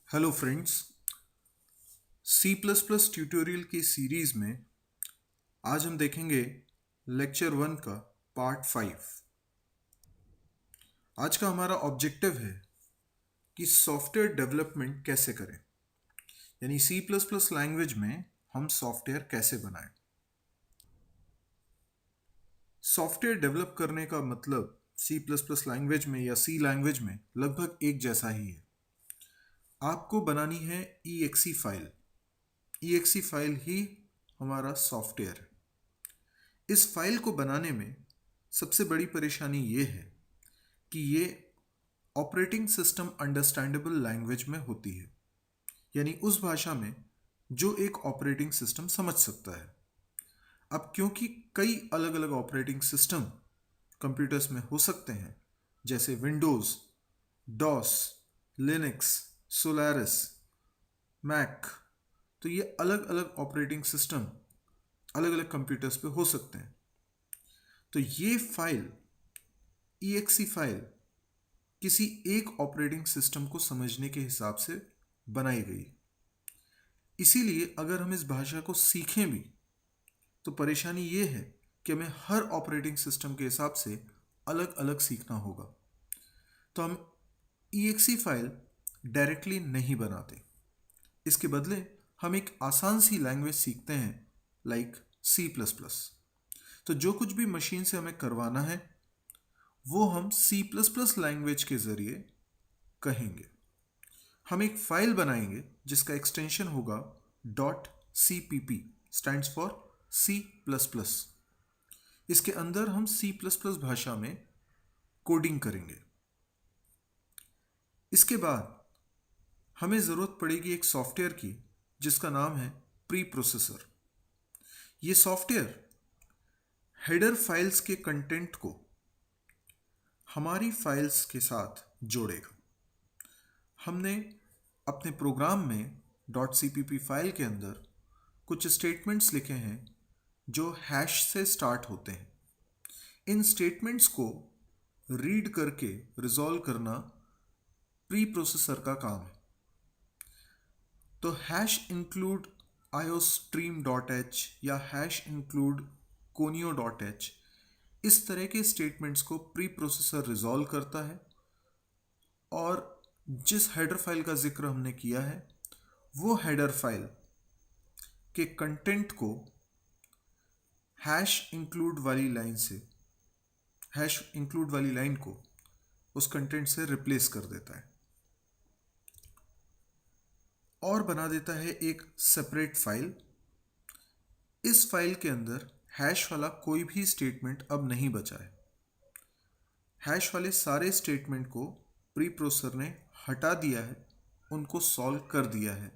Hello friends. C plus plus tutorial की series में आज हम देखेंगे लेक्चर 1 का पार्ट 5। आज का हमारा ऑब्जेक्टिव है कि सॉफ्टवेयर डेवलपमेंट कैसे करें, यानी सी प्लस प्लस लैंग्वेज में हम सॉफ्टवेयर कैसे बनाएं। सॉफ्टवेयर डेवलप करने का मतलब सी प्लस प्लस लैंग्वेज में या सी लैंग्वेज में लगभग एक जैसा ही है। आपको बनानी है EXE फाइल। EXE फाइल ही हमारा सॉफ्टवेयर है। इस फाइल को बनाने में सबसे बड़ी परेशानी ये है कि ये ऑपरेटिंग सिस्टम अंडरस्टैंडेबल लैंग्वेज में होती है, यानी उस भाषा में जो एक ऑपरेटिंग सिस्टम समझ सकता है। अब क्योंकि कई अलग अलग ऑपरेटिंग सिस्टम कंप्यूटर्स में हो सकते हैं, जैसे Windows, DOS, Linux, Solaris, Mac, तो ये अलग अलग ऑपरेटिंग सिस्टम अलग अलग कंप्यूटर्स पे हो सकते हैं। तो ये फाइल EXE फाइल किसी एक ऑपरेटिंग सिस्टम को समझने के हिसाब से बनाई गई। इसीलिए अगर हम इस भाषा को सीखें भी तो परेशानी ये है कि हमें हर ऑपरेटिंग सिस्टम के हिसाब से अलग अलग सीखना होगा। तो हम EXE फाइल डायरेक्टली नहीं बनाते, इसके बदले हम एक आसान सी लैंग्वेज सीखते हैं, लाइक C++। तो जो कुछ भी मशीन से हमें करवाना है वो हम C++ लैंग्वेज के ज़रिए कहेंगे। हम एक फाइल बनाएंगे जिसका एक्सटेंशन होगा .cpp, स्टैंड्स फॉर C++। इसके अंदर हम C++ भाषा में कोडिंग करेंगे। इसके बाद हमें ज़रूरत पड़ेगी एक सॉफ्टवेयर की जिसका नाम है प्री प्रोसेसर। ये सॉफ्टवेयर हेडर फाइल्स के कंटेंट को हमारी फाइल्स के साथ जोड़ेगा। हमने अपने प्रोग्राम में .cpp फाइल के अंदर कुछ स्टेटमेंट्स लिखे हैं जो हैश से स्टार्ट होते हैं। इन स्टेटमेंट्स को रीड करके रिजॉल्व करना प्री प्रोसेसर का काम है। तो हैश इंक्लूड iostream.h या हैश इंक्लूड conio.h, इस तरह के स्टेटमेंट्स को प्री प्रोसेसर रिजॉल्व करता है और जिस हेडर फाइल का जिक्र हमने किया है वो हेडर फाइल के कंटेंट को हैश इंक्लूड वाली लाइन को उस कंटेंट से रिप्लेस कर देता है और बना देता है एक सेपरेट फाइल। इस फाइल के अंदर हैश वाला कोई भी स्टेटमेंट अब नहीं बचा है। हैश वाले सारे स्टेटमेंट को प्री प्रोसेसर ने हटा दिया है, उनको सॉल्व कर दिया है।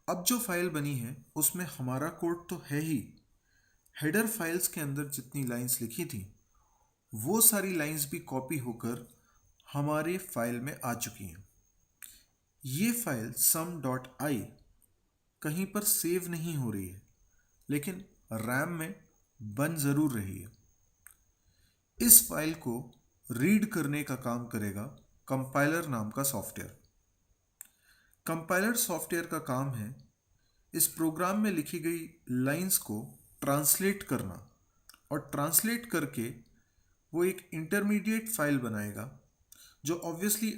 अब जो फाइल बनी है उसमें हमारा कोड तो है ही, हेडर फाइल्स के अंदर जितनी लाइंस लिखी थी वो सारी लाइंस भी कॉपी होकर हमारे फाइल में आ चुकी हैं। ये फाइल sum.i कहीं पर सेव नहीं हो रही है, लेकिन रैम में बन ज़रूर रही है। इस फाइल को रीड करने का काम करेगा कंपाइलर नाम का सॉफ्टवेयर। कंपाइलर सॉफ्टवेयर का काम है इस प्रोग्राम में लिखी गई लाइंस को ट्रांसलेट करना और ट्रांसलेट करके वो एक इंटरमीडिएट फाइल बनाएगा जो obviously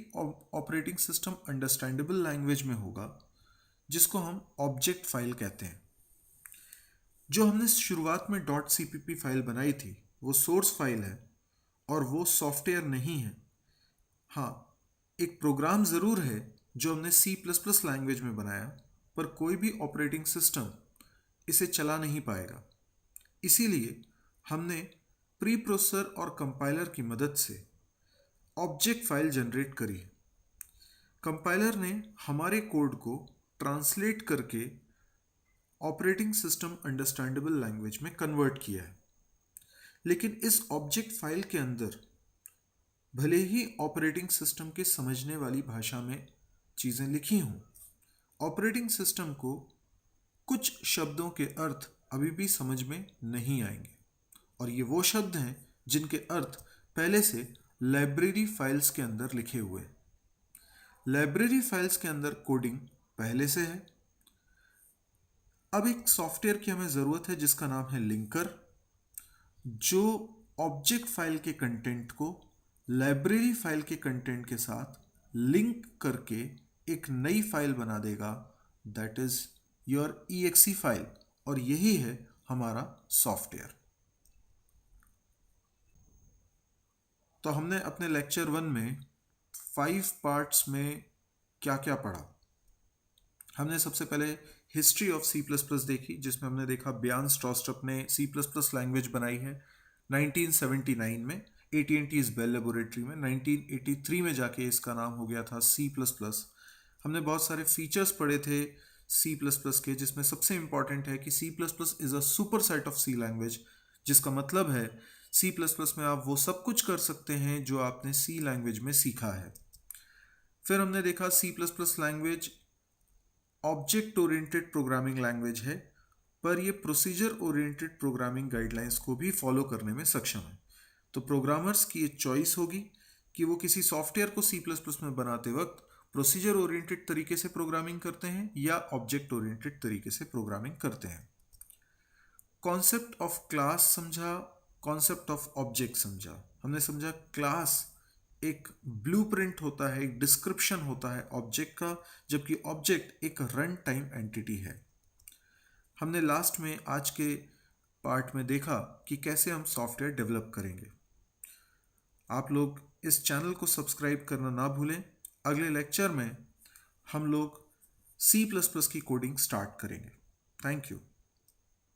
operating system understandable language में होगा, जिसको हम ऑब्जेक्ट फाइल कहते हैं। जो हमने शुरुआत में .cpp फाइल बनाई थी वो सोर्स फाइल है और वो सॉफ्टवेयर नहीं है। हाँ, एक प्रोग्राम ज़रूर है जो हमने C++ लैंग्वेज में बनाया, पर कोई भी ऑपरेटिंग सिस्टम इसे चला नहीं पाएगा। इसीलिए हमने प्री प्रोसेसर और कंपाइलर की मदद से ऑब्जेक्ट फाइल जनरेट करी है। कंपाइलर ने हमारे कोड को ट्रांसलेट करके ऑपरेटिंग सिस्टम अंडरस्टैंडेबल लैंग्वेज में कन्वर्ट किया है। लेकिन इस ऑब्जेक्ट फाइल के अंदर भले ही ऑपरेटिंग सिस्टम के समझने वाली भाषा में चीज़ें लिखी हों, ऑपरेटिंग सिस्टम को कुछ शब्दों के अर्थ अभी भी समझ में नहीं आएंगे, और ये वो शब्द हैं जिनके अर्थ पहले से लाइब्रेरी फाइल्स के अंदर लिखे हुए हैं। लाइब्रेरी फाइल्स के अंदर कोडिंग पहले से है। अब एक सॉफ्टवेयर की हमें ज़रूरत है जिसका नाम है लिंकर, जो ऑब्जेक्ट फाइल के कंटेंट को लाइब्रेरी फाइल के कंटेंट के साथ लिंक करके एक नई फाइल बना देगा, that is your exe file. और यही है हमारा सॉफ्टवेयर। तो हमने अपने लेक्चर 1 में 5 पार्ट्स में क्या क्या पढ़ा। हमने सबसे पहले history of C plus plus देखी, जिसमें हमने देखा ब्यान स्ट्रॉस्ट्रप ने सी प्लस प्लस लैंग्वेज बनाई है 1979 में AT&T बेल लेबोरेटरी में। 1983 में जाके इसका नाम हो गया था सी प्लस प्लस। हमने बहुत सारे फीचर्स पढ़े थे सी प्लस प्लस के, जिसमें सबसे इंपॉर्टेंट है कि C plus plus is a superset of C language, जिसका मतलब है सी प्लस प्लस में आप वो सब कुछ कर सकते हैं जो आपने सी लैंग्वेज में सीखा है। फिर हमने देखा C plus plus language object oriented programming language है, पर ये प्रोसीजर ओरिएंटेड प्रोग्रामिंग गाइडलाइंस को भी फॉलो करने में सक्षम है। तो प्रोग्रामर्स की ये चॉइस होगी कि वो किसी सॉफ्टवेयर को सी प्लस प्लस में बनाते वक्त प्रोसीजर ओरिएंटेड तरीके से प्रोग्रामिंग करते हैं या ऑब्जेक्ट ओरिएंटेड तरीके से प्रोग्रामिंग करते हैं। कॉन्सेप्ट ऑफ क्लास समझा, कॉन्सेप्ट ऑफ ऑब्जेक्ट समझा। हमने समझा क्लास एक ब्लूप्रिंट होता है, एक डिस्क्रिप्शन होता है ऑब्जेक्ट का, जबकि ऑब्जेक्ट एक रन टाइम एंटिटी है। हमने लास्ट में आज के पार्ट में देखा कि कैसे हम सॉफ्टवेयर डेवलप करेंगे। आप लोग इस चैनल को सब्सक्राइब करना ना भूलें। अगले लेक्चर में हम लोग C++ की कोडिंग स्टार्ट करेंगे। Thank you.